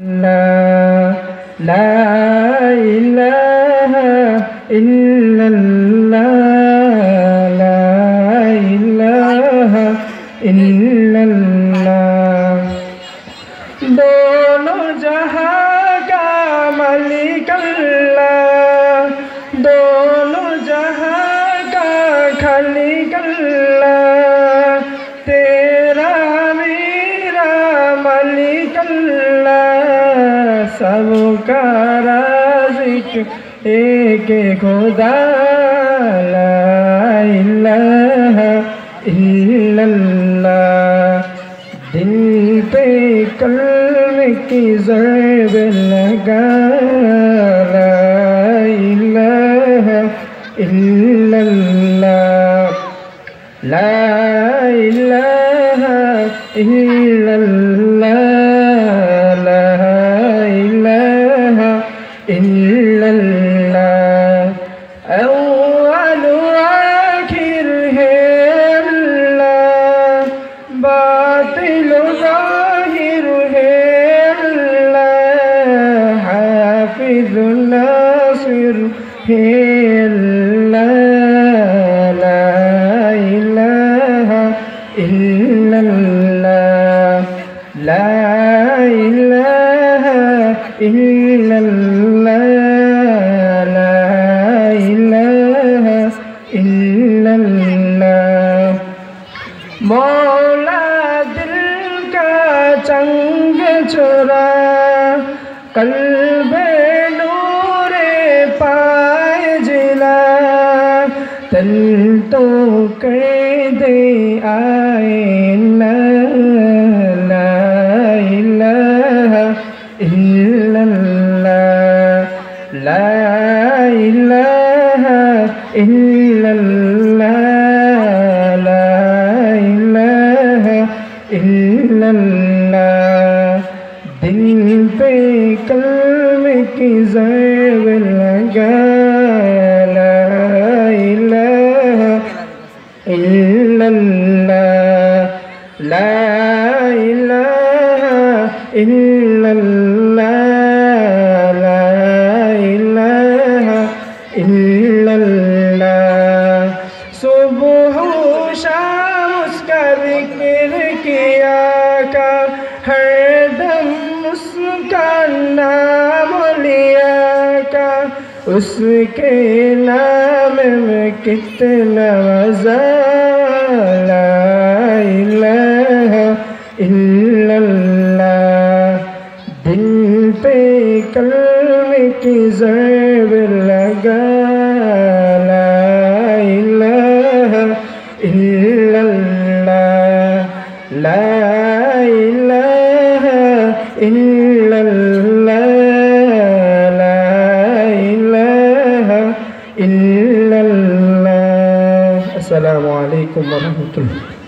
لا لا إله إلا الله لا إله إلا الله दोनों जहां का मालिक अल्लाह दोनों जहां का खालिक अल्लाह तेरा मेरा मालिक अल्लाह सबका राज़िक एक खुदा ला इलाहा इल्लल्लाह दिल पे कल्म की ज़रब लगा ला इलाहा इल्लल्लाह ला इलाहा इल्लल्लाह ला इलाहा इल्लल्लाह अव्वल आखिर है अल्लाह बातिल ज़ाहिर है अल्लाह हाफिज़ नासिर है अल्लाह ला इलाहा इल्लल्लाह ला इलाहा इल्लल्लाह ला इलाहा इल्लल्लाह मौला दिल का चंग चुरा कल्बे नूरे पाए जिला तन तो कर दे आए ला इलाहा इल्लल्लाह ला इलाहा इल्लल्लाह ला इलाहा इल्लल्लाह दिल पे कल्म की ज़रब लगा ला इलाहा इल्लल्लाह ला इलाहा इल्लल्लाह ला इलाहा इल्लल्लाह सुबह शाम उसका ज़िक्र किया का हर दम उसका नाम लिया का उसके नाम में कितना मज़ा ला इलाहा इल्लल्लाह दिल पे कल्म की ज़रब लगा ला इलाहा इल्लल्लाह ला इलाहा इल्लल्लाह ला इलाहा इल्लल्लाह। अस्सलामु अलैकुम व रहमतुल्लाह।